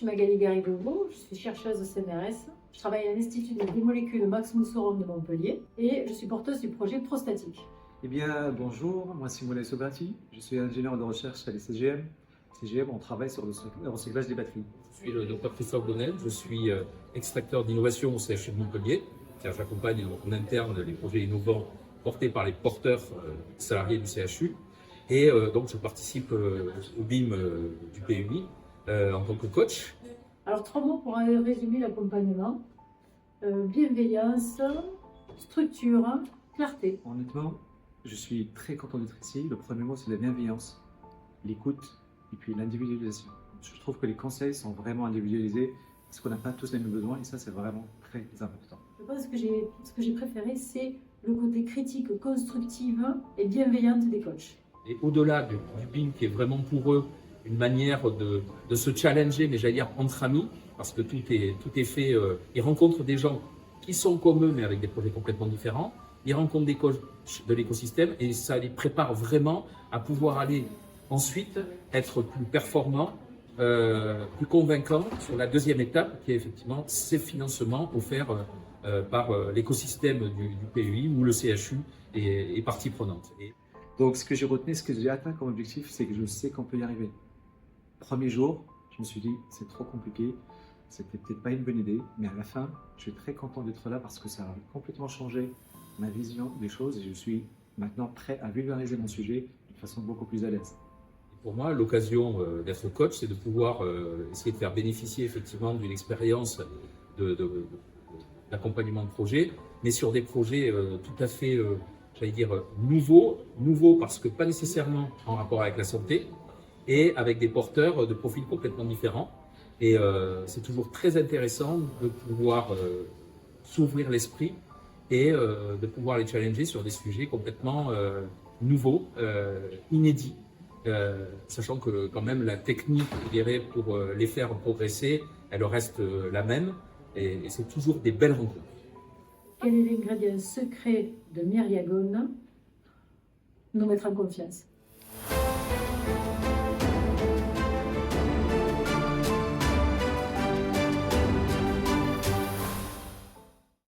suis Magali Garrigobo, je suis chercheuse au CNRS. Je travaille à l'Institut des molécules Max Mousseron de Montpellier et je suis porteuse du projet Prostatique. Eh bien, bonjour, moi c'est Moulay Sobrati, je suis ingénieur de recherche à l'CGM. CGM, on travaille sur le recyclage des batteries. Je suis le Dr Christophe Bonnel, je suis extracteur d'innovation au CHU de Montpellier. J'accompagne en interne les projets innovants portés par les porteurs salariés du CHU. Et donc je participe au BIM du PUI en tant que coach. Alors 3 mots pour résumer l'accompagnement. Bienveillance, structure, clarté. Honnêtement, je suis très content d'être ici. Le premier mot, c'est la bienveillance, l'écoute et puis l'individualisation. Je trouve que les conseils sont vraiment individualisés parce qu'on n'a pas tous les mêmes besoins et ça, c'est vraiment très important. Je pense que ce que j'ai préféré, c'est le côté critique, constructive et bienveillante des coachs. Et au-delà du BIM qui est vraiment pour eux une manière de se challenger, mais j'allais dire entre amis, parce que tout est fait, ils rencontrent des gens qui sont comme eux, mais avec des projets complètement différents. Ils rencontrent des coachs de l'écosystème et ça les prépare vraiment à pouvoir aller ensuite être plus performants, plus convaincants sur la deuxième étape qui est effectivement ces financements offerts par l'écosystème du PUI où le CHU est partie prenante. Donc ce que j'ai retenu, ce que j'ai atteint comme objectif, c'est que je sais qu'on peut y arriver. Premier jour, je me suis dit c'est trop compliqué, c'était peut-être pas une bonne idée, mais à la fin, je suis très content d'être là parce que ça a complètement changé ma vision des choses et je suis maintenant prêt à vulgariser mon sujet de façon beaucoup plus à l'aise. Pour moi, l'occasion d'être coach, c'est de pouvoir essayer de faire bénéficier effectivement d'une expérience d'accompagnement de projet, mais sur des projets tout à fait, j'allais dire, nouveaux parce que pas nécessairement en rapport avec la santé et avec des porteurs de profils complètement différents. Et c'est toujours très intéressant de pouvoir s'ouvrir l'esprit et de pouvoir les challenger sur des sujets complètement nouveaux, inédits. Sachant que quand même la technique, je dirais, pour les faire progresser, elle reste la même et c'est toujours des belles rencontres. Quel est l'ingrédient secret de Myriagone? Nous mettre en confiance.